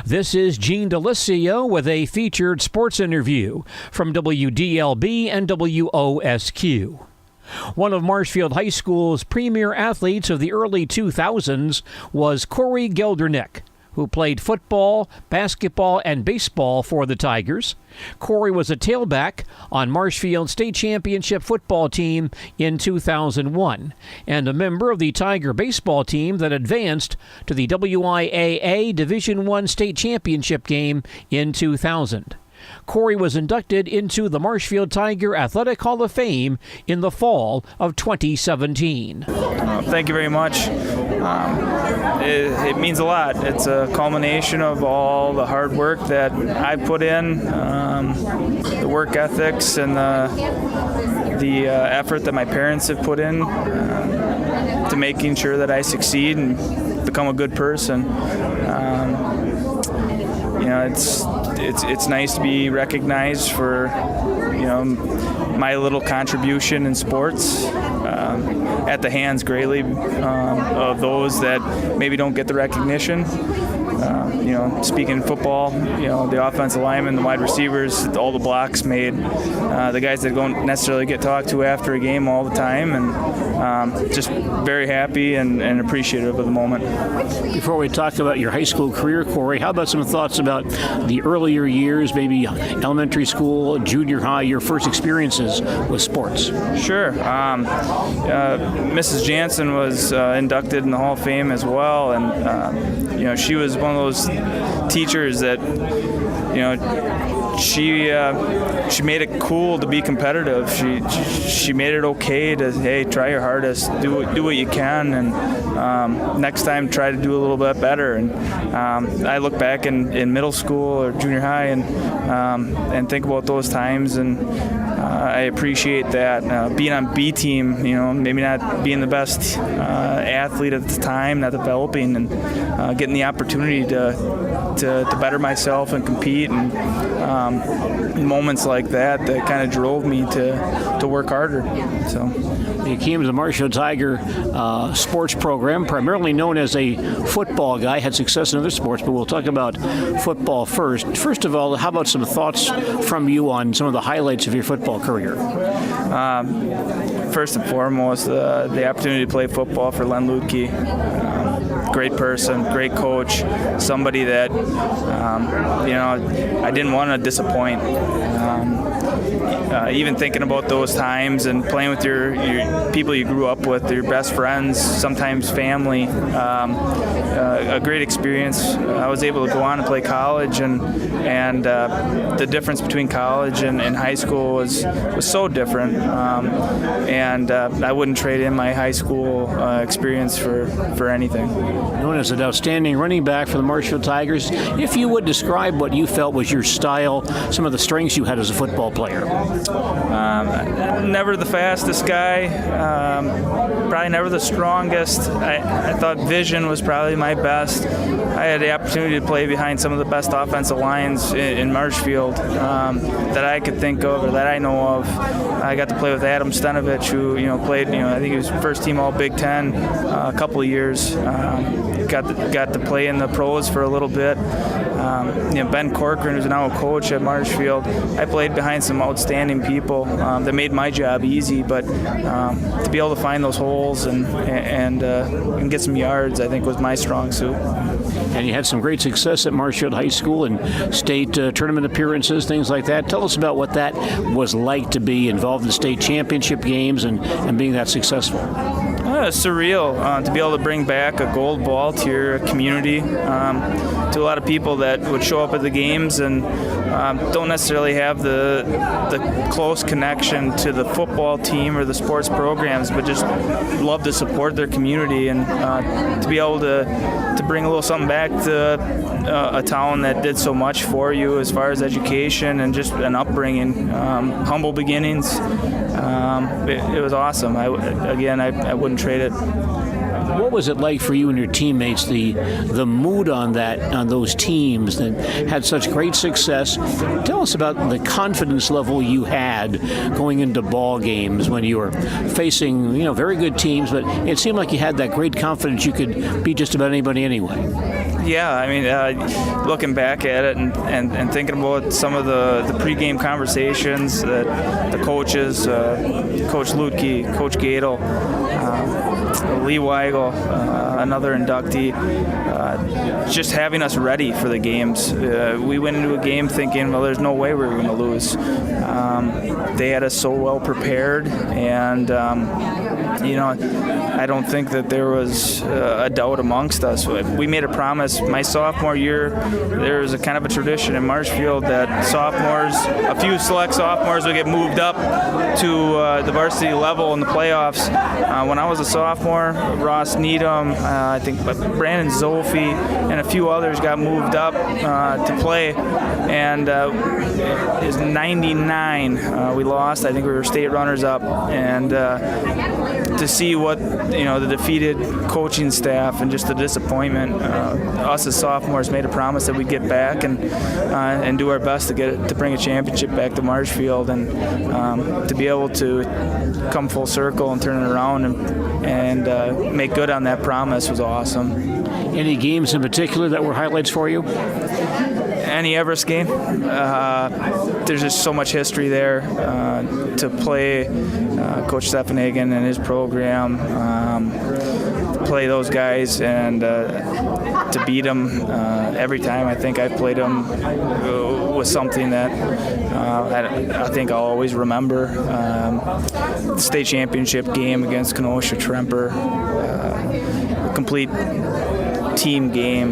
This is Gene DeLisio with a featured sports interview from WDLB and WOSQ. One of Marshfield High School's premier athletes of the early 2000s was Corey Geldernick, who played football, basketball, and baseball for the Tigers. Corey was a tailback on Marshfield State Championship football team in 2001 and a member of the Tiger baseball team that advanced to the WIAA Division I State Championship game in 2000. Corey was inducted into the Marshfield Tiger Athletic Hall of Fame in the fall of 2017. Thank you very much. It means a lot. It's a culmination of all the hard work that I put in, the work ethics and the effort that my parents have put in to making sure that I succeed and become a good person. It's nice to be recognized for, my little contribution in sports at the hands greatly of those that maybe don't get the recognition. Speaking football, the offensive linemen, the wide receivers, all the blocks made, the guys that don't necessarily get talked to after a game all the time, and just very happy and appreciative of the moment. Before we talk about your high school career, Corey, how about some thoughts about the earlier years, maybe elementary school, junior high, your first experiences with sports? Sure. Mrs. Jansen was inducted in the Hall of Fame as well, and she was one of those teachers that, she made it cool to be competitive. She made it okay to, hey, try your hardest, do what you can, and next time try to do a little bit better. And I look back in middle school or junior high and think about those times, and I appreciate that. Being on B team, maybe not being the best athlete at the time, not developing, and getting the opportunity to better myself and compete, and moments like that kind of drove me to work harder. So you came to the Marshfield Tiger sports program, primarily known as a football guy, had success in other sports, but we'll talk about football first. First of all, how about some thoughts from you on some of the highlights of your football career? First and foremost, the opportunity to play football for Len Ludke. Great person, great coach, somebody that, I didn't want to disappoint. Even thinking about those times and playing with your people you grew up with, your best friends, sometimes family, a great experience. I was able to go on and play college, and the difference between college and high school was so different. And I wouldn't trade in my high school experience for anything. Known as an outstanding running back for the Marshfield Tigers, if you would describe what you felt was your style, some of the strengths you had as a football player. Never the fastest guy, probably never the strongest. I thought vision was probably my best. I had the opportunity to play behind some of the best offensive lines in Marshfield that I could think of or that I know of. I got to play with Adam Stenovich, who played, I think he was first team All Big Ten a couple of years. Got to play in the pros for a little bit. Ben Corcoran, who's now a coach at Marshfield, I played behind some outstanding people that made my job easy, but to be able to find those holes and get some yards, I think was my strong suit. And you had some great success at Marshfield High School and state tournament appearances, things like that. Tell us about what that was like to be involved in state championship games and being that successful. It's surreal to be able to bring back a gold ball to your community, to a lot of people that would show up at the games and don't necessarily have the close connection to the football team or the sports programs, but just love to support their community, and to be able to bring a little something back to a town that did so much for you as far as education and just an upbringing, humble beginnings. It was awesome. I wouldn't trade it. What was it like for you and your teammates, the mood on those teams that had such great success? Tell us about the confidence level you had going into ball games when you were facing, very good teams, but it seemed like you had that great confidence you could beat just about anybody anyway. Yeah, I mean, looking back at it and thinking about some of the pregame conversations that the coaches, Coach Lutke, Coach Gadel, Lee Weigel, another inductee, just having us ready for the games. We went into a game thinking, well, there's no way we were going to lose. They had us so well prepared, and I don't think that there was a doubt amongst us. We made a promise. My sophomore year, there was a kind of a tradition in Marshfield that sophomores, a few select sophomores, would get moved up to the varsity level in the playoffs. When I was a sophomore, Ross Needham, I think Brandon Zolfi, and a few others got moved up to play. And it was 99. We lost. I think we were state runners-up. And to see what the defeated coaching staff and just the disappointment, us as sophomores made a promise that we'd get back and do our best to bring a championship back to Marshfield, and to be able to come full circle and turn it around and make good on that promise was awesome. Any games in particular that were highlights for you? Any Everest game. There's just so much history there to play Coach Stephenhagen and his program, play those guys, and to beat them every time. I think I've played them was something that I think I'll always remember. The state championship game against Kenosha Tremper, complete team game,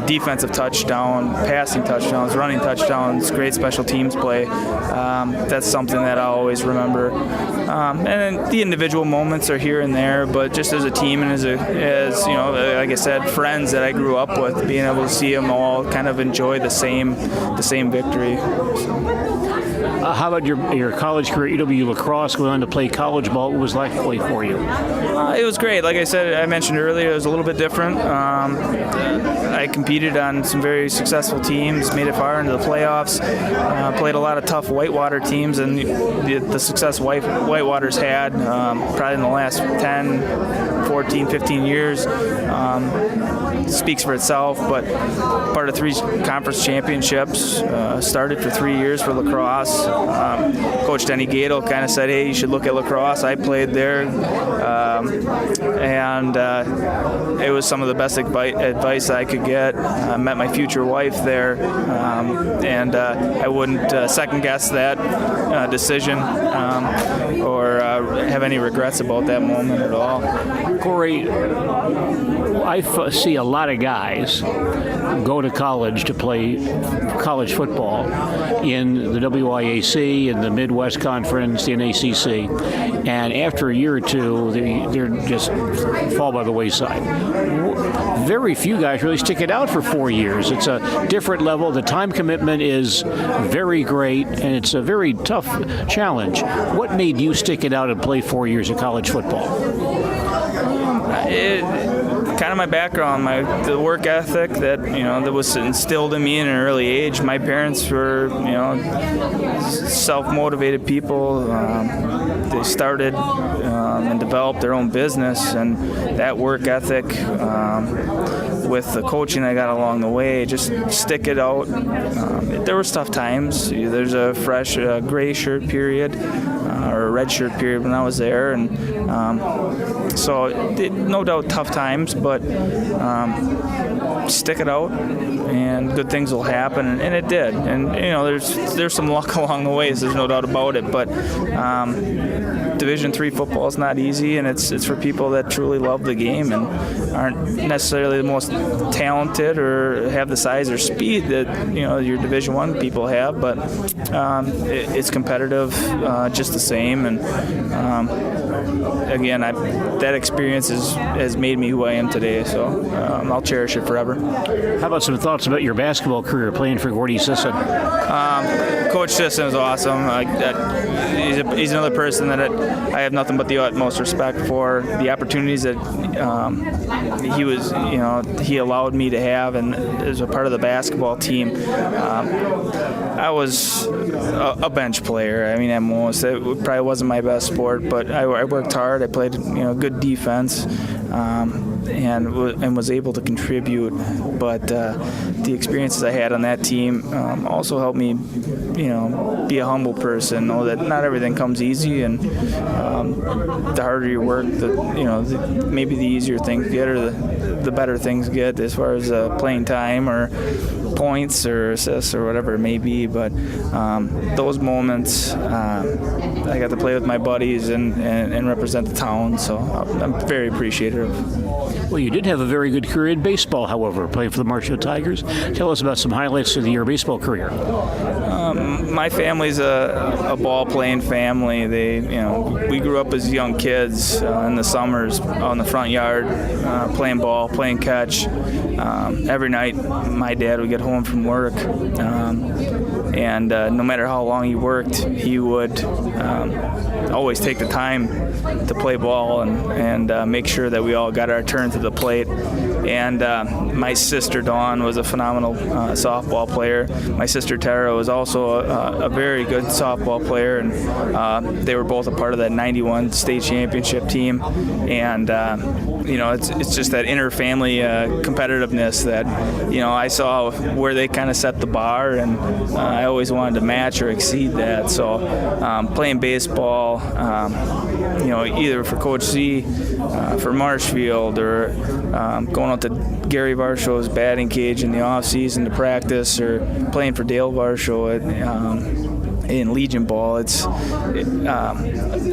defensive touchdown, passing touchdowns, running touchdowns, great special teams play. That's something that I always remember. And then the individual moments are here and there, but just as a team and as like I said, friends that I grew up with, being able to see them all kind of enjoy the same victory. How about your college career, EW lacrosse, going on to play college ball? What was that like for you? It was great. Like I mentioned earlier, it was a little bit different. I competed on some very successful teams, made it far into the playoffs, played a lot of tough Whitewater teams, and the success Whitewater's had probably in the last 10, 14, 15 years speaks for itself, but part of 3 conference championships, started for 3 years for lacrosse. Coach Denny Gadel kind of said, hey, you should look at lacrosse. I played there, and it was some of the best advice I could get. I met my future wife there, and I wouldn't second guess that decision or have any regrets about that moment at all. Corey, I see a lot of guys go to college to play college football in the WIAC, in the Midwest Conference, the NACC, and after a year or two, they're just fall by the wayside. Very few guys really stick it out for 4 years. It's a different level. The time commitment is very great, and it's a very tough challenge. What made you stick it out and play 4 years of college football? Kind of my background, the work ethic that was instilled in me in an early age. My parents were self-motivated people. They started and developed their own business, and that work ethic with the coaching I got along the way, just stick it out. There was tough times. There's a fresh gray shirt period or a red shirt period when I was there, and so no doubt tough times, but stick it out and good things will happen, and it did. And there's some luck along the way, so there's no doubt about it, but Division III football is not easy, and it's for people that truly love the game and aren't necessarily the most talented or have the size or speed that your Division I people have, but it's competitive just the same. And again, that experience has made me who I am today, so I'll cherish it forever. How about some thoughts about your basketball career playing for Gordy Sisson? Coach Sisson is awesome. He's another person that I have nothing but the utmost respect for. The opportunities that he allowed me to have, and as a part of the basketball team. I was a bench player. I mean, at most, it probably wasn't my best sport, but I worked hard. I played, good defense. and was able to contribute. But the experiences I had on that team also helped me, be a humble person, know that not everything comes easy, and the harder you work, maybe the easier things get, or the better things get as far as playing time or points or assists or whatever it may be. But those moments, I got to play with my buddies and represent the town, so I'm very appreciative. Well, you did have a very good career in baseball, however, playing for the Marshfield Tigers. Tell us about some highlights of your baseball career. My family's a ball-playing family. We grew up as young kids in the summers on the front yard, playing ball, playing catch. Every night, my dad would get home from work, and no matter how long he worked, he would always take the time to play ball and make sure that we all got our turn to the plate. And my sister Dawn was a phenomenal softball player. My sister Tara was also a very good softball player, and they were both a part of that '91 state championship team. And it's just that inter-family competitiveness that I saw where they kind of set the bar, and I always wanted to match or exceed that. So playing baseball, either for Coach Z, for Marshfield, or going out to Gary Varshaw's batting cage in the off season to practice, or playing for Dale Varshaw in Legion Ball. I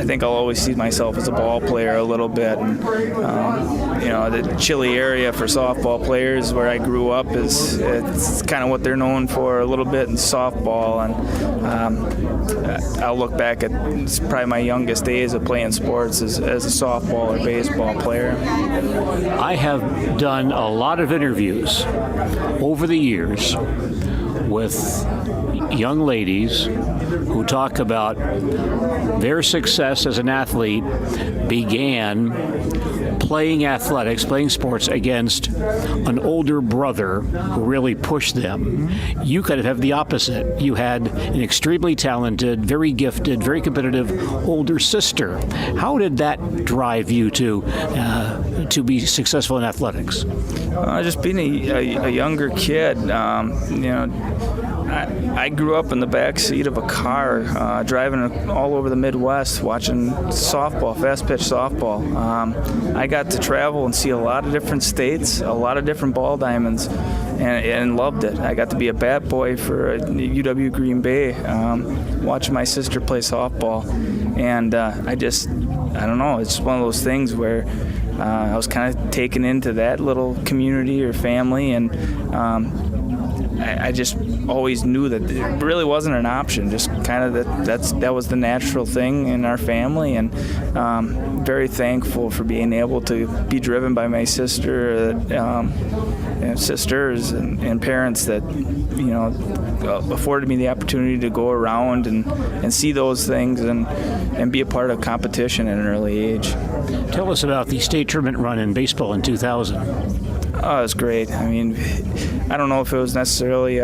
think I'll always see myself as a ball player a little bit. And the Chile area for softball players where I grew up it's kind of what they're known for a little bit in softball. And I'll look back at it's probably my youngest days of playing sports as a softball or baseball player. I have done a lot of interviews over the years with young ladies who talk about their success as an athlete began playing athletics, playing sports against an older brother who really pushed them. You kind of have the opposite. You had an extremely talented, very gifted, very competitive older sister. How did that drive you to be successful in athletics? Just being a younger kid, I grew up in the back seat of a car, driving all over the Midwest, watching softball, fast-pitch softball. I got to travel and see a lot of different states, a lot of different ball diamonds, and loved it. I got to be a bat boy for UW Green Bay, watching my sister play softball. And I don't know, it's one of those things where I was kind of taken into that little community or family, and I just always knew that it really wasn't an option. Just kind of that was the natural thing in our family, and very thankful for being able to be driven by my sister, sisters, and parents that afforded me the opportunity to go around and see those things and be a part of competition at an early age. Tell us about the state tournament run in baseball in 2000. Oh, it was great. I mean, I don't know if it was necessarily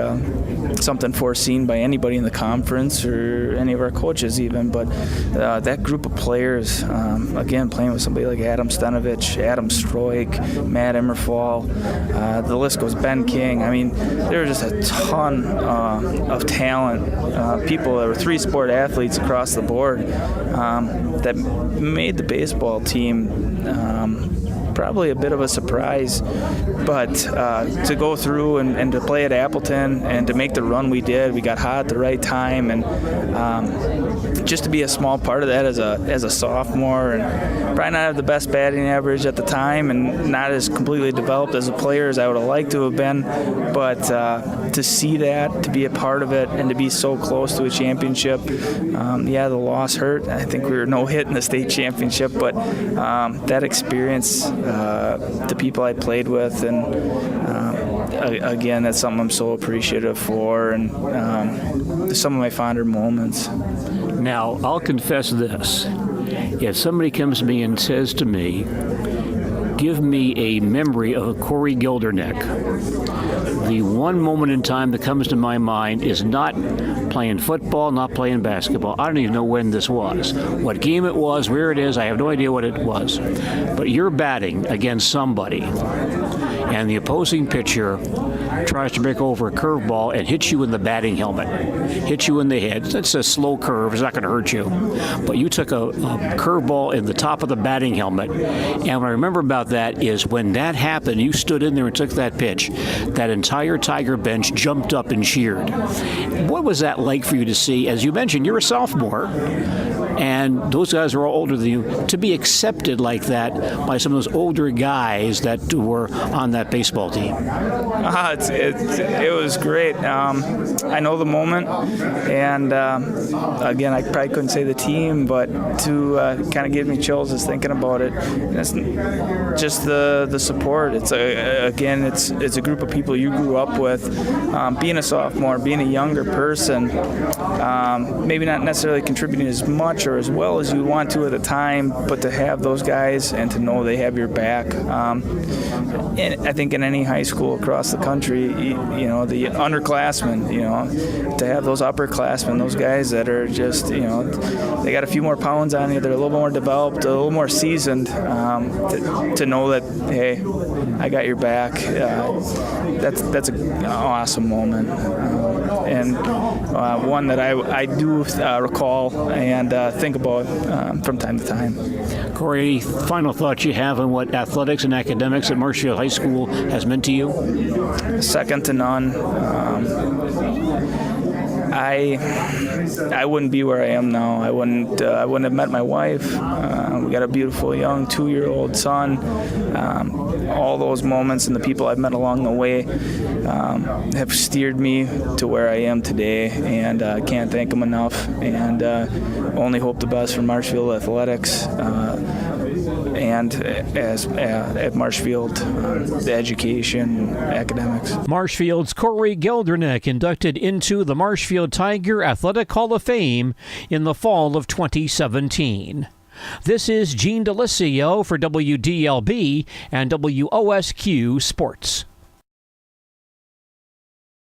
something foreseen by anybody in the conference or any of our coaches even, but that group of players, again, playing with somebody like Adam Stenovich, Adam Stroik, Matt Emmerfall, the list goes, Ben King. I mean, there were just a ton of talent, people that were three-sport athletes across the board that made the baseball team probably a bit of a surprise, but to go through and to play at Appleton and to make the run we did, we got hot at the right time, and just to be a small part of that as a sophomore, and probably not have the best batting average at the time and not as completely developed as a player as I would have liked to have been, but to see that, to be a part of it, and to be so close to a championship, the loss hurt. I think we were no hit in the state championship, but that experience, the people I played with, and again, that's something I'm so appreciative for, and some of my fonder moments. Now, I'll confess this. If somebody comes to me and says to me, give me a memory of Corey Geldernick, the one moment in time that comes to my mind is not playing football, not playing basketball. I don't even know when this was, what game it was, where it is. I have no idea what it was. But you're batting against somebody, and the opposing pitcher tries to break over a curveball and hits you in the batting helmet, hits you in the head. It's a slow curve. It's not going to hurt you. But you took a curveball in the top of the batting helmet. And what I remember about that is when that happened, you stood in there and took that pitch. That entire Tiger bench jumped up and cheered. What was that like for you to see? As you mentioned, you're a sophomore, and those guys are all older than you. To be accepted like that by some of those older guys that were on that baseball team. It was great. I know the moment, and again, I probably couldn't say the team, but to kind of give me chills just thinking about it. And it's just the support. It's a group of people you grew up with. Being a sophomore, being a younger person, maybe not necessarily contributing as much or as well as you want to at the time, but to have those guys and to know they have your back. And I think in any high school across the country, you know, the underclassmen, you know, to have those upperclassmen, those guys that are just, you know, they got a few more pounds on you, they're a little more developed, a little more seasoned, to know that, hey, I got your back. That's an awesome moment, and one that I do recall and think about from time to time. Corey, final thoughts you have on what athletics and academics at Marshfield High School has meant to you? Second to none. I wouldn't be where I am now. I wouldn't have met my wife. We got a beautiful young 2-year-old son. All those moments and the people I've met along the way have steered me to where I am today, and I can't thank them enough. And only hope the best for Marshfield athletics. And at Marshfield, the education, academics. Marshfield's Corey Geldernick inducted into the Marshfield Tiger Athletic Hall of Fame in the fall of 2017. This is DeLisio for WDLB and WOSQ Sports.